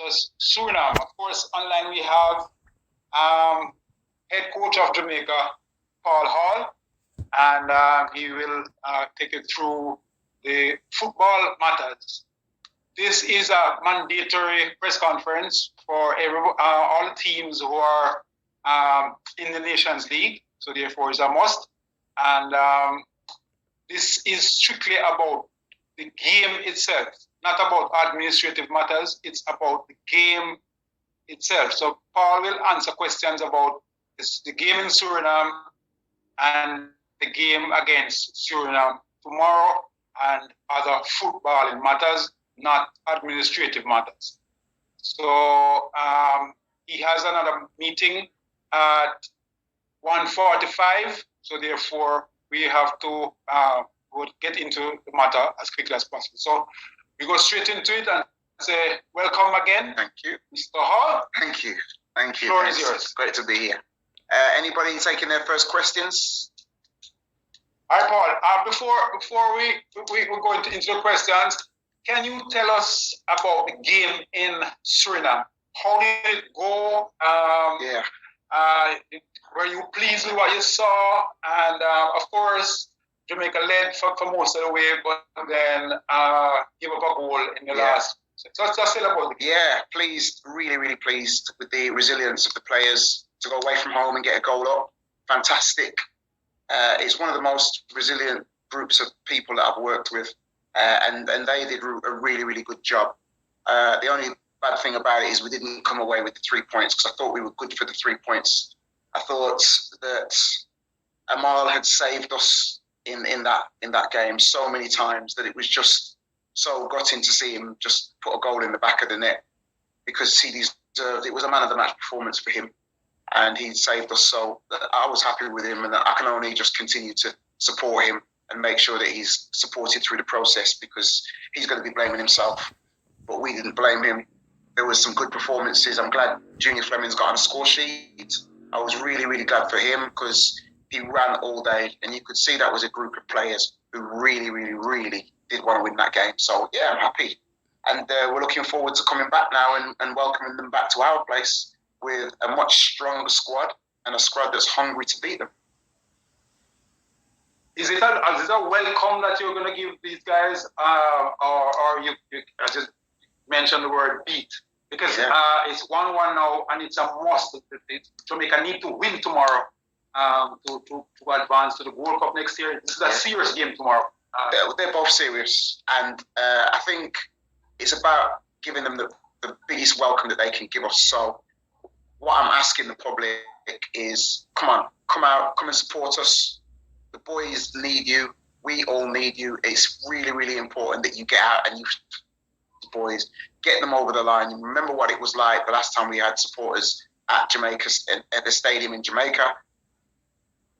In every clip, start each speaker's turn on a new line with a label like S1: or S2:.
S1: versus Suriname. Of course, online we have head coach of Jamaica, Paul Hall, and he will take you through the football matters. This is a mandatory press conference for all the teams who are in the Nations League, so therefore it's a must. And this is strictly about the game itself, not about administrative matters. It's about the game itself. So Paul will answer questions about the game in Suriname and the game against Suriname tomorrow and other footballing matters, not administrative matters. So he has another meeting at 1:45. So therefore, we have to get into the matter as quickly as possible. So we go straight into it and say welcome again.
S2: Thank you,
S1: Mr. Hall.
S2: Thank you. Thank you.
S1: The floor is yours.
S2: Great to be here. Anybody taking their first questions?
S1: All right, Paul. Before we go into the questions, can you tell us about the game in Suriname? How did it go? Were you pleased with what you saw? And of course, Jamaica led for most of the way, but then gave up a goal in the last. So just tell about the game.
S2: Yeah, pleased, really, really pleased with the resilience of the players to go away from home and get a goal up. Fantastic. It's one of the most resilient groups of people that I've worked with, and they did a really, really good job. The only bad thing about it is we didn't come away with the 3 points because I thought we were good for the 3 points. I thought that Amal had saved us in that game so many times that it was just so gutting to see him just put a goal in the back of the net because he deserved it. It was a man of the match performance for him, and he saved us. So I was happy with him, and I can only just continue to support him and make sure that he's supported through the process because he's going to be blaming himself. But we didn't blame him. There was some good performances. I'm glad Junior Fleming's got on a score sheet. I was really, really glad for him because he ran all day, and you could see that was a group of players who really, really, really did want to win that game. So, yeah, I'm happy. And we're looking forward to coming back now and welcoming them back to our place with a much stronger squad and a squad that's hungry to beat them.
S1: Is it a welcome that you're going to give these guys, or you just mentioned the word beat? Because it's 1-1 now, and it's a must. Jamaica need to win tomorrow to advance to the World Cup next year. This is a serious game tomorrow.
S2: They're both serious, and I think it's about giving them the biggest welcome that they can give us. So what I'm asking the public is, come on, come out, come and support us. The boys need you. We all need you. It's really, really important that you get out and you boys, get them over the line. You remember what it was like the last time we had supporters at Jamaica, at the stadium in Jamaica.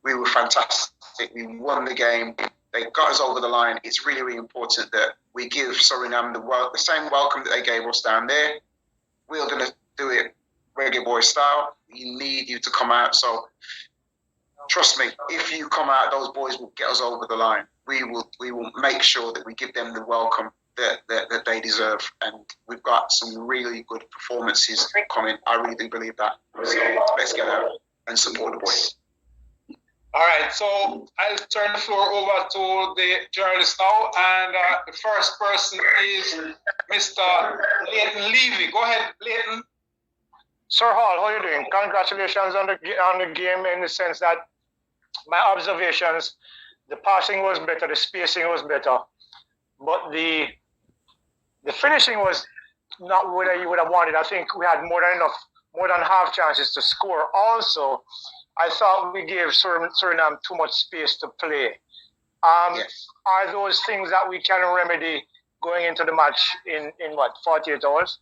S2: We were fantastic. We won the game. They got us over the line. It's really, really important that we give Suriname the same welcome that they gave us down there. We're going to do it ReggaeBoyz style. We need you to come out. So trust me, if you come out, those boys will get us over the line. We will make sure that we give them the welcome that they deserve, and we've got some really good performances coming. I really do believe that. So let's get out and support the boys.
S1: All right, so I'll turn the floor over to the journalist now, and the first person is Mr. Leighton Levy. Go ahead, Leighton.
S3: Sir Hall, how are you doing? Congratulations on the game, in the sense that my observations, the passing was better, the spacing was better, but the finishing was not what you would have wanted. I think we had more than half chances to score. Also, I thought we gave Suriname too much space to play.
S2: Yes.
S3: Are those things that we can remedy going into the match in 48 hours?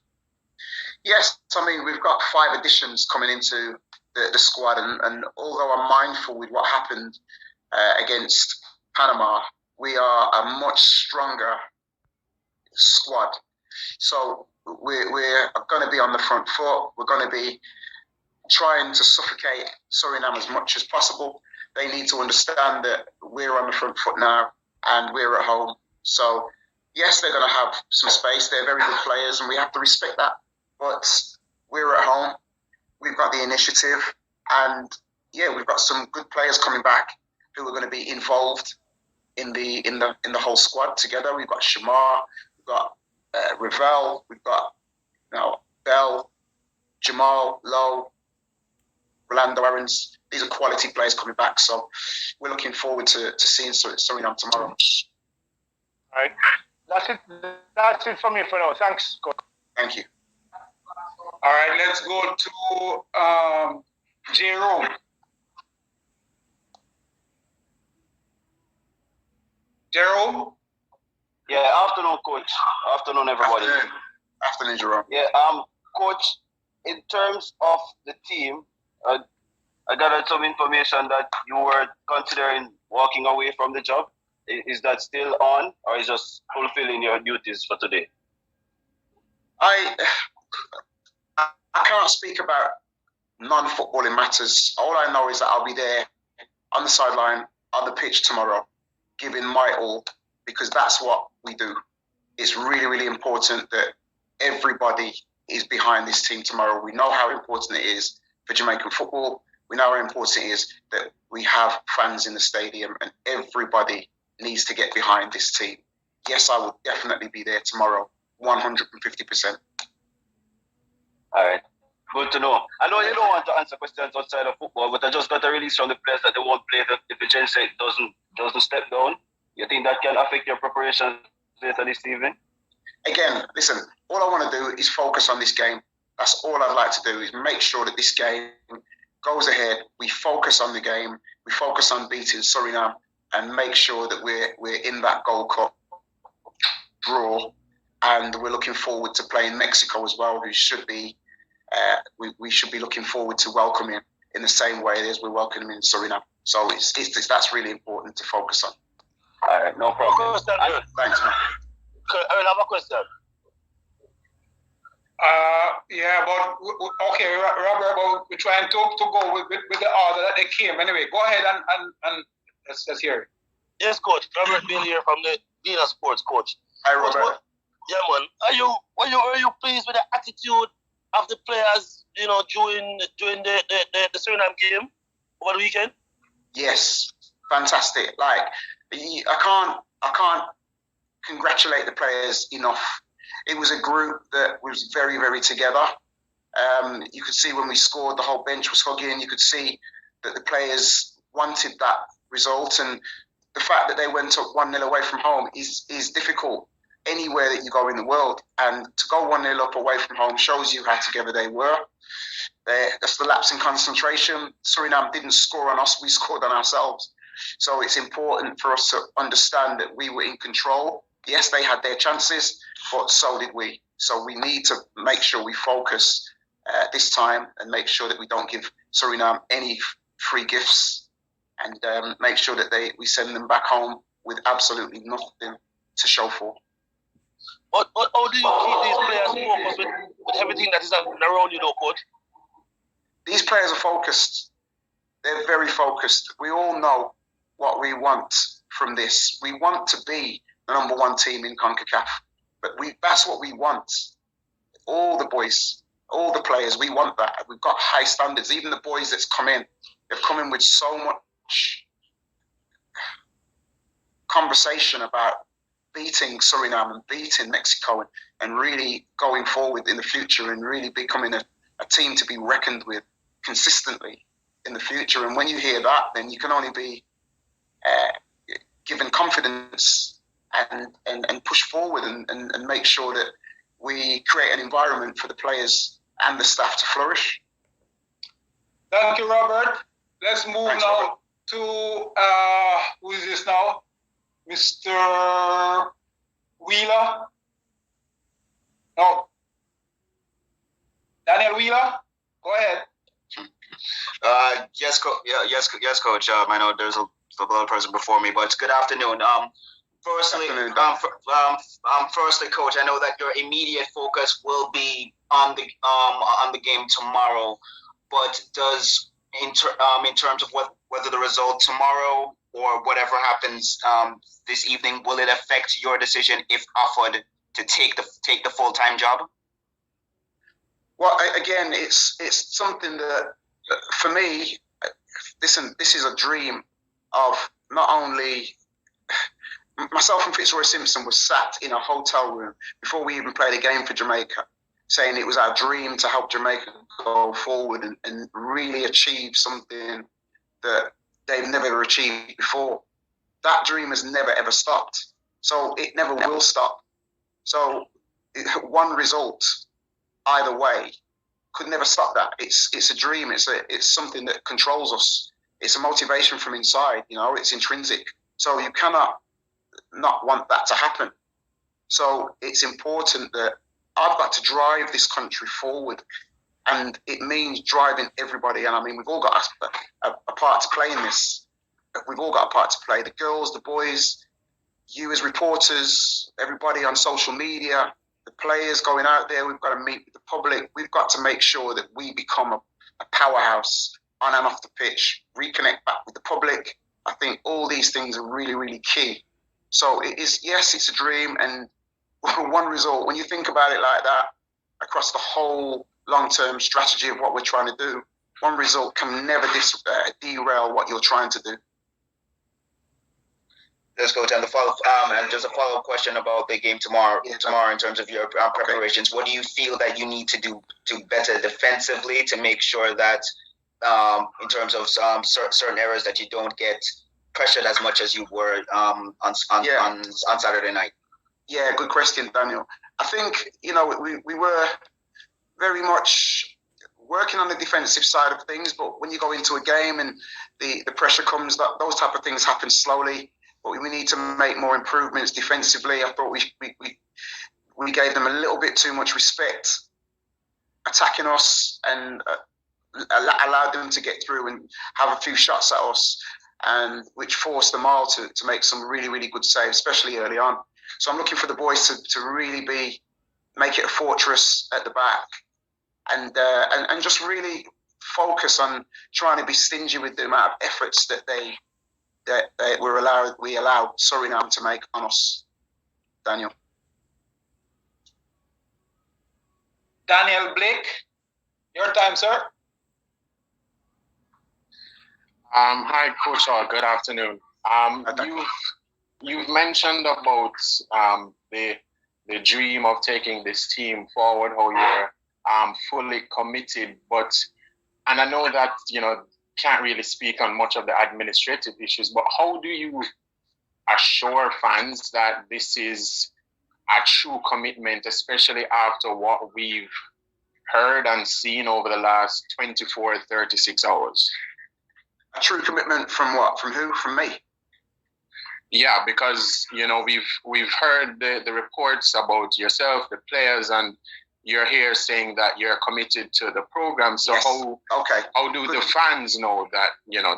S2: Yes, I mean, we've got 5 additions coming into the squad, and although I'm mindful with what happened against Panama, we are a much stronger squad. So we're going to be on the front foot. We're going to be trying to suffocate Suriname as much as possible. They need to understand that we're on the front foot now and we're at home. So yes, they're going to have some space. They're very good players, and we have to respect that. but we're at home. We've got the initiative, and we've got some good players coming back who are going to be involved in the whole squad together. We've got Shamar, we've got Ravel, we've got Bell, Jamal, Lowe, Rolando Aarons. These are quality players coming back, so we're looking forward to seeing Suriname tomorrow.
S3: All right, that's it for me for now. Thanks, coach.
S2: Thank you.
S1: All right, let's go to Jerome. Jerome?
S4: Yeah, afternoon, coach. Afternoon, everybody.
S2: Afternoon, Jerome.
S4: Yeah, coach, in terms of the team, I gathered some information that you were considering walking away from the job. Is that still on, or is just fulfilling your duties for today?
S2: I can't speak about non-footballing matters. All I know is that I'll be there on the sideline, on the pitch tomorrow, giving my all, because that's what we do. It's really, really important that everybody is behind this team tomorrow. We know how important it is for Jamaican football. We know how important it is that we have fans in the stadium, and everybody needs to get behind this team. Yes, I will definitely be there tomorrow, 150%.
S4: All right. Good to know. I know you don't want to answer questions outside of football, but I just got a release from the players that they won't play if the Gen Z doesn't step down. You think that can affect your preparation later this evening? Again,
S2: listen, all I want to do is focus on this game. That's all I'd like to do, is make sure that this game goes ahead. We focus on the game. We focus on beating Suriname and make sure that we're in that Gold Cup draw. And we're looking forward to playing Mexico as well, who should be we should be looking forward to welcoming in the same way as we're welcoming Suriname. So that's really important to focus on.
S4: All right, no problem.
S2: Thanks, man.
S4: I have a question.
S1: Okay, Robert, but we're trying to go with the order that they came. Anyway, go ahead and let's hear it.
S5: Yes, coach. Robert Bill here from the Dina Sports, coach.
S2: Hi, Robert.
S5: Yeah, man. Are you pleased with the attitude of the players, during the Suriname game over the weekend?
S2: Yes, fantastic. Like, I can't congratulate the players enough. It was a group that was very, very together. You could see when we scored, the whole bench was hugging. You could see that the players wanted that result, and the fact that they went up 1-0 away from home is difficult anywhere that you go in the world. And to go 1-0 up away from home shows you how together they were. That's the lapse in concentration. Suriname didn't score on us, we scored on ourselves. So it's important for us to understand that we were in control. Yes, they had their chances, but so did we. So we need to make sure we focus this time and make sure that we don't give Suriname any free gifts, and make sure that we send them back home with absolutely nothing to show for.
S5: But how do you keep these players focused with everything that is around you, though, coach?
S2: These players are focused. They're very focused. We all know what we want from this. We want to be the number one team in CONCACAF. But that's what we want. All the boys, all the players, we want that. We've got high standards. Even the boys that's come in, they've come in with so much conversation about beating Suriname and beating Mexico and really going forward in the future and really becoming a team to be reckoned with consistently in the future. And when you hear that, then you can only be given confidence and push forward and make sure that we create an environment for the players and the staff to flourish.
S1: Thank you, Robert. Let's move now
S2: Robert.
S1: to who is this now? Mr. Wheeler? No. Daniel Wheeler? Go ahead.
S4: Yes, coach. I know there's a other person before me, but good afternoon. Firstly, coach, I know that your immediate focus will be on the game tomorrow, but does in terms of whether the result tomorrow or whatever happens this evening, will it affect your decision if offered to take the full-time job?
S2: again, it's something that, for me, this is a dream of not only myself and Fitzroy Simpson was sat in a hotel room before we even played a game for Jamaica, saying it was our dream to help Jamaica go forward and really achieve something that they've never achieved before. That dream has never, ever stopped. So it never will stop. So one result, either way, could never stop that. It's a dream. It's something that controls us. It's a motivation from inside, it's intrinsic. So you cannot not want that to happen. So it's important that I've got to drive this country forward. And it means driving everybody. And I mean, we've all got a part to play in this. We've all got a part to play. The girls, the boys, you as reporters, everybody on social media, the players going out there, we've got to meet with the public. We've got to make sure that we become a powerhouse on and off the pitch, reconnect back with the public. I think all these things are really, really key. So it is, yes, it's a dream. And one result, when you think about it like that, across the whole long-term strategy of what we're trying to do, one result can never derail what you're trying to do.
S6: Let's go down the follow-up. And just a follow-up question about the game tomorrow. Tomorrow, in terms of your preparations, okay. What do you feel that you need to do better defensively to make sure that, in terms of certain areas, that you don't get pressured as much as you were on Saturday night? Yeah, good question, Daniel. I think we were very much working on the defensive side of things, but when you go into a game and the pressure comes, those type of things happen slowly. But we need to make more improvements defensively. I thought we gave them a little bit too much respect, attacking us, and allowed them to get through and have a few shots at us, and which forced them all to make some really, really good saves, especially early on. So I'm looking for the boys to really make it a fortress at the back, and just really focus on trying to be stingy with the amount of efforts that we allowed Suriname to make on us. Daniel
S1: Blake, your time, sir.
S7: Hi, Coach. Good afternoon. You've mentioned about the dream of taking this team forward, how you're fully committed, and I know that can't really speak on much of the administrative issues, but how do you assure fans that this is a true commitment, especially after what we've heard and seen over the last 24, 36 hours?
S2: A true commitment from what? From who? From me?
S7: Yeah, because we've heard the reports about yourself, the players, and you're here saying that you're committed to the program. So
S2: yes.
S7: How do the fans know that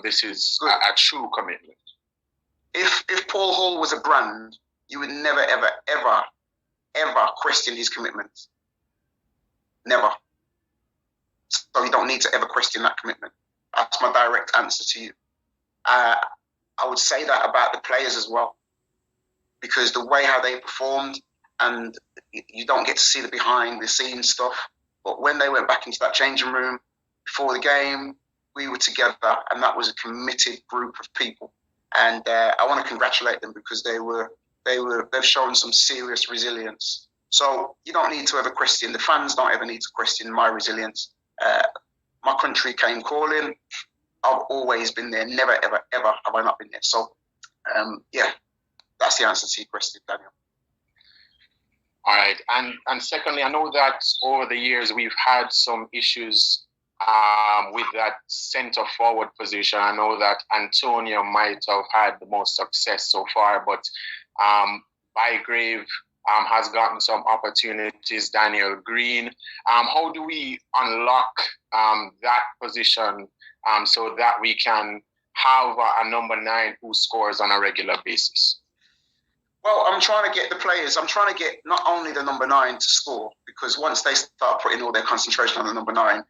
S7: this is a true commitment?
S2: If Paul Hall was a brand, you would never, ever, ever, ever question his commitment. Never. So you don't need to ever question that commitment. That's my direct answer to you. I would say that about the players as well, because the way how they performed, and you don't get to see the behind the scenes stuff, but when they went back into that changing room before the game, we were together, and that was a committed group of people. And I want to congratulate them, because they've shown some serious resilience. So you don't need to ever question, the fans don't ever need to question my resilience. My country came calling. I've always been there. Never, ever, ever have I not been there. So, that's the answer to your question, Daniel.
S7: All right. And secondly, I know that over the years we've had some issues with that centre forward position. I know that Antonio might have had the most success so far, but Bygrave has gotten some opportunities, Daniel Green. How do we unlock that position so that we can have a number 9 who scores on a regular basis?
S2: Well, I'm trying to get the players, I'm trying to get not only the number 9 to score, because once they start putting all their concentration on the number 9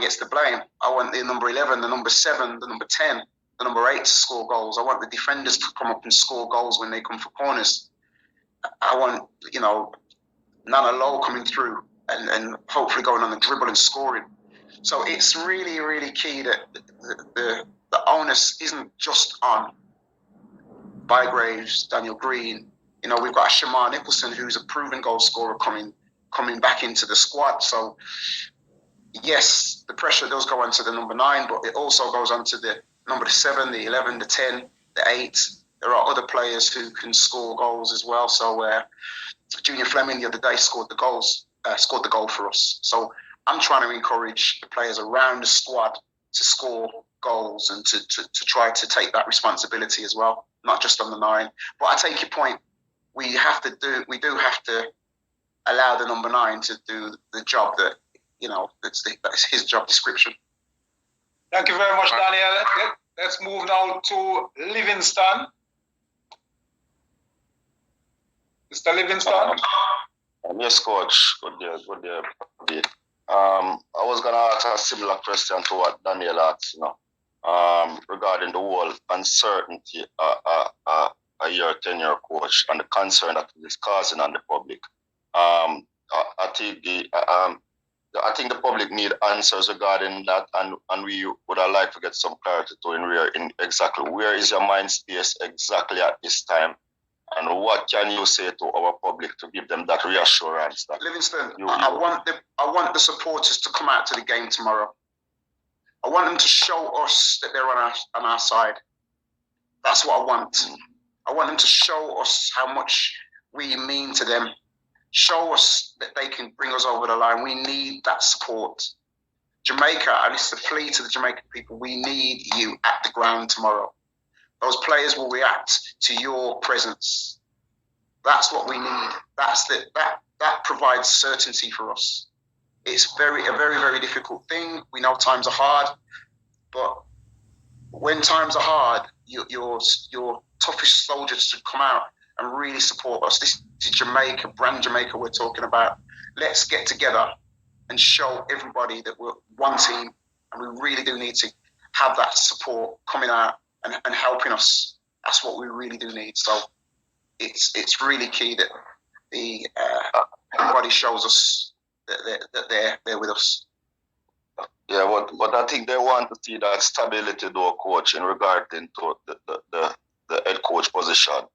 S2: gets the blame. I want the number 11, the number 7, the number 10, the number 8 to score goals. I want the defenders to come up and score goals when they come for corners. I want, Nana Low coming through and hopefully going on the dribble and scoring. So it's really, really key that the onus isn't just on Bygraves, Daniel Green. You know, we've got Shamar Nicholson, who's a proven goal scorer coming back into the squad. So yes, the pressure does go onto the number 9, but it also goes onto the number 7, the 11, the 10, the 8. There are other players who can score goals as well. So Junior Fleming the other day scored the goal for us. So I'm trying to encourage the players around the squad to score goals and to try to take that responsibility as well, not just on the 9. But I take your point. We do have to allow the number 9 to do the job that, you know, that's his job description.
S1: Thank you very much, Daniel. Let's move now to Livingston. Mr. Livingston.
S8: Yes, coach. Good day. I was going to ask a similar question to what Daniel asked, regarding the whole uncertainty a year tenure coach and the concern that it is causing on the public. I think the public need answers regarding that, and we would like to get some clarity in exactly where is your mind space exactly at this time, and what can you say to our public to give them that reassurance that
S2: Livingston, I want the supporters to come out to the game tomorrow. I want them to show us that they're on our side. That's what I want. I want them to show us how much we mean to them. Show us that they can bring us over the line. We need that support. Jamaica, and it's a plea to the Jamaican people, we need you at the ground tomorrow. Those players will react to your presence. That's what we need. That provides certainty for us. It's a very, very difficult thing. We know times are hard, but when times are hard, your toughest soldiers should come out and really support us. This is Jamaica, brand Jamaica we're talking about. Let's get together and show everybody that we're one team, and we really do need to have that support coming out and helping us. That's what we really do need. So it's really key that everybody shows us that they're with us.
S8: Yeah, but I think they want to see that stability, though, coach, in regard to the head coach position.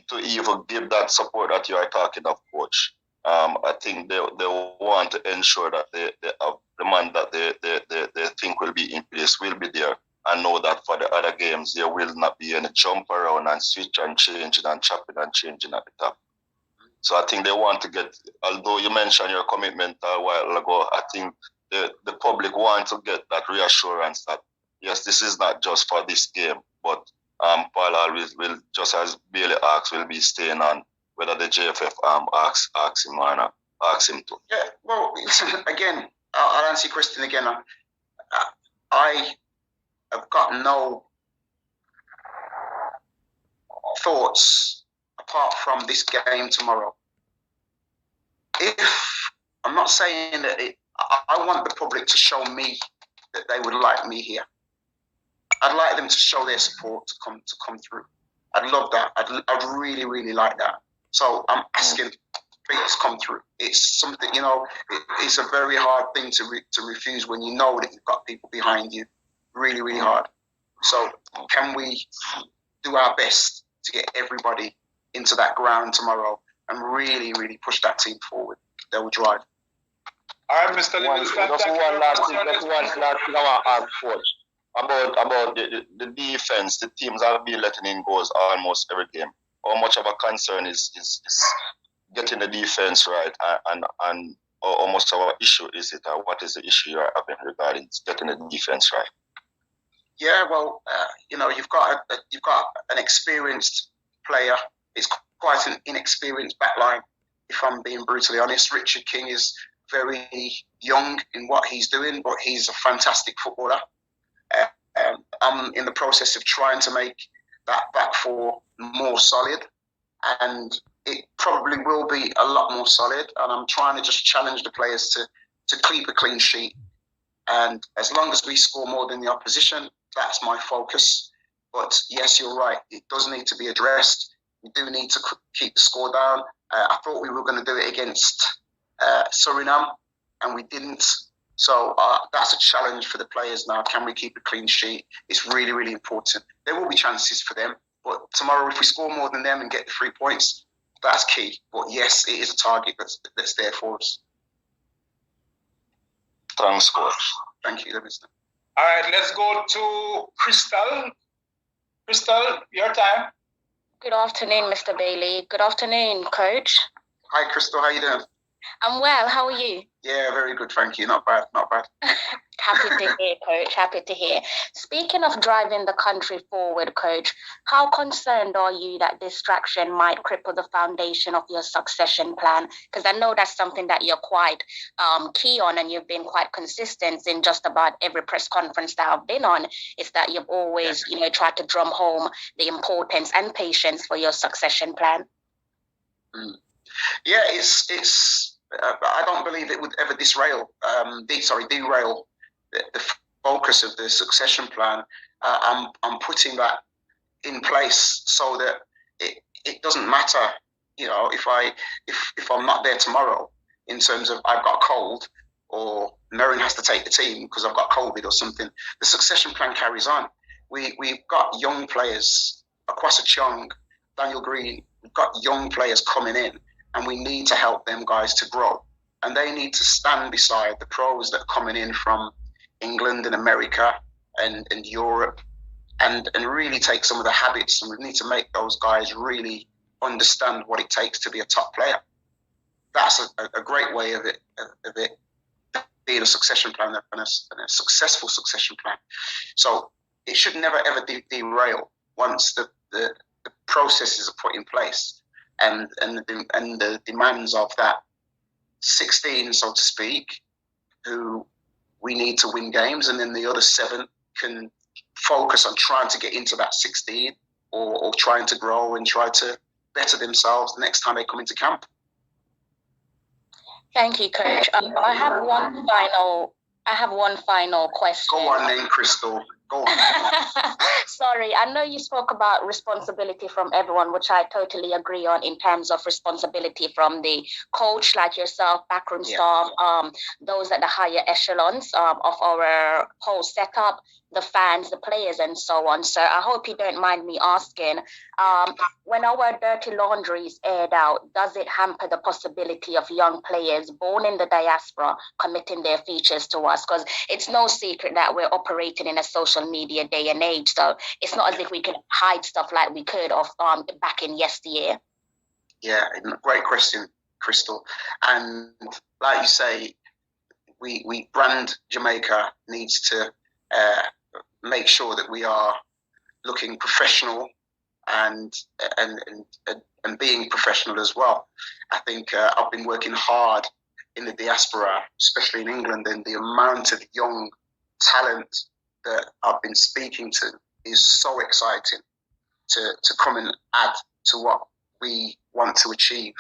S8: To even give that support that you are talking of, coach. I think they want to ensure that they have the man that they think will be in place will be there, and know that for the other games there will not be any jump around and switch and changing and chopping and changing at the top. So I think they want to get, although you mentioned your commitment a while ago, I think the public want to get that reassurance that, yes, this is not just for this game, but Paul always will, just as Bailey asks, will be staying on, whether the JFF asks him or not, asks him to.
S2: Yeah, well, again, I'll answer your question again. I have got no thoughts apart from this game tomorrow. I'm not saying that I want the public to show me that they would like me here. I'd like them to show their support to come through. I'd love that. I'd really, really like that. So I'm asking, please come through. It's something, it's a very hard thing to refuse when you know that you've got people behind you. Really, really hard. So can we do our best to get everybody into that ground tomorrow and really, really push that team forward? They will drive.
S1: All right, Mr. Livingston.
S8: Just one last thing I want to ask, coach. About the defense. The teams have been letting in goals almost every game. How much of a concern is getting the defense right, and how much of an issue is it, or what is the issue you're having regarding getting the defense right?
S2: Yeah, well, you've got an experienced player. It's quite an inexperienced backline, if I'm being brutally honest. Richard King is very young in what he's doing, but he's a fantastic footballer. I'm in the process of trying to make that back four more solid, and it probably will be a lot more solid. And I'm trying to just challenge the players to keep a clean sheet. And as long as we score more than the opposition, that's my focus. But yes, you're right. It does need to be addressed. We do need to keep the score down. I thought we were going to do it against Suriname, and we didn't. So that's a challenge for the players now. Can we keep a clean sheet? It's really, really important. There will be chances for them, but tomorrow, if we score more than them and get the 3 points, that's key. But yes, it is a target that's there for us.
S8: Thanks, coach.
S2: Thank you, Livingston.
S1: All right, let's go to Crystal. Crystal, your time.
S9: Good afternoon, Mr. Bailey. Good afternoon, Coach.
S2: Hi, Crystal. How you doing?
S9: I'm well. How are you?
S2: Yeah, very good. Thank you. Not bad. Not bad.
S9: Happy to hear, Coach. Happy to hear. Speaking of driving the country forward, Coach, how concerned are you that distraction might cripple the foundation of your succession plan? Because I know that's something that you're quite key on, and you've been quite consistent in just about every press conference that I've been on, is that you've always, tried to drum home the importance and patience for your succession plan.
S2: Yeah, it's. I don't believe it would ever derail the focus of the succession plan. I'm putting that in place so that it doesn't matter, if I'm not there tomorrow, in terms of I've got a cold or Merrin has to take the team because I've got COVID or something. The succession plan carries on. We've got young players, Akwasa Chong, Daniel Green. We've got young players coming in, and we need to help them guys to grow. And they need to stand beside the pros that are coming in from England and America and Europe and really take some of the habits. And we need to make those guys really understand what it takes to be a top player. That's a great way of it being a succession plan and a successful succession plan. So it should never, ever derail once the processes are put in place and the demands of that 16, so to speak, who we need to win games, and then the other 7 can focus on trying to get into that 16 or trying to grow and try to better themselves the next time they come into camp.
S9: Thank you, Coach. I have one final question.
S2: Go on then, Crystal. Go on.
S9: Sorry, I know you spoke about responsibility from everyone, which I totally agree on, in terms of responsibility from the coach like yourself, backroom staff, those at the higher echelons of our whole setup, the fans, the players, and so on. So I hope you don't mind me asking, when our dirty laundry is aired out, does it hamper the possibility of young players born in the diaspora committing their futures to us? Because it's no secret that we're operating in a social media day and age, so it's not as if we could hide stuff like we could of back in yesteryear.
S2: Yeah, great question, Crystal. And like you say, we brand Jamaica needs to make sure that we are looking professional and being professional as well. I think I've been working hard in the diaspora, especially in England, and the amount of young talent that I've been speaking to is so exciting to come and add to what we want to achieve.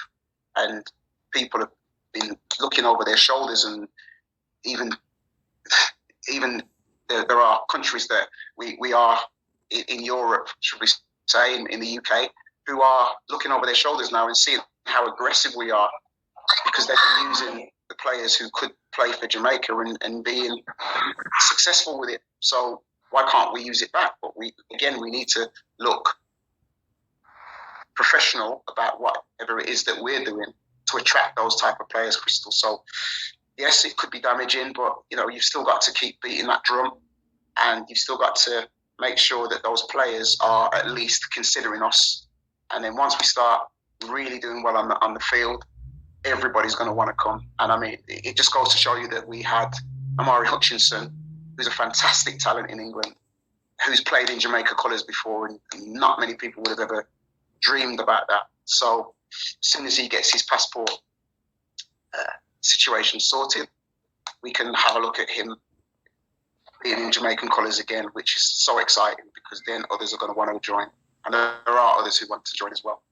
S2: And people have been looking over their shoulders, and even there are countries that we are in Europe, should we say, in the UK, who are looking over their shoulders now and seeing how aggressive we are, because they've been using the players who could play for Jamaica and being successful with it. So why can't we use it back? But we need to look professional about whatever it is that we're doing to attract those type of players, Crystal. So yes, it could be damaging, but you've still got to keep beating that drum, and you've still got to make sure that those players are at least considering us. And then once we start really doing well on the field, everybody's going to want to come. And I mean, it just goes to show you that we had Amari Hutchinson, who's a fantastic talent in England, who's played in Jamaica colours before, and not many people would have ever dreamed about that. So as soon as he gets his passport situation sorted, we can have a look at him being in Jamaican colours again, which is so exciting, because then others are going to want to join. And there are others who want to join as well.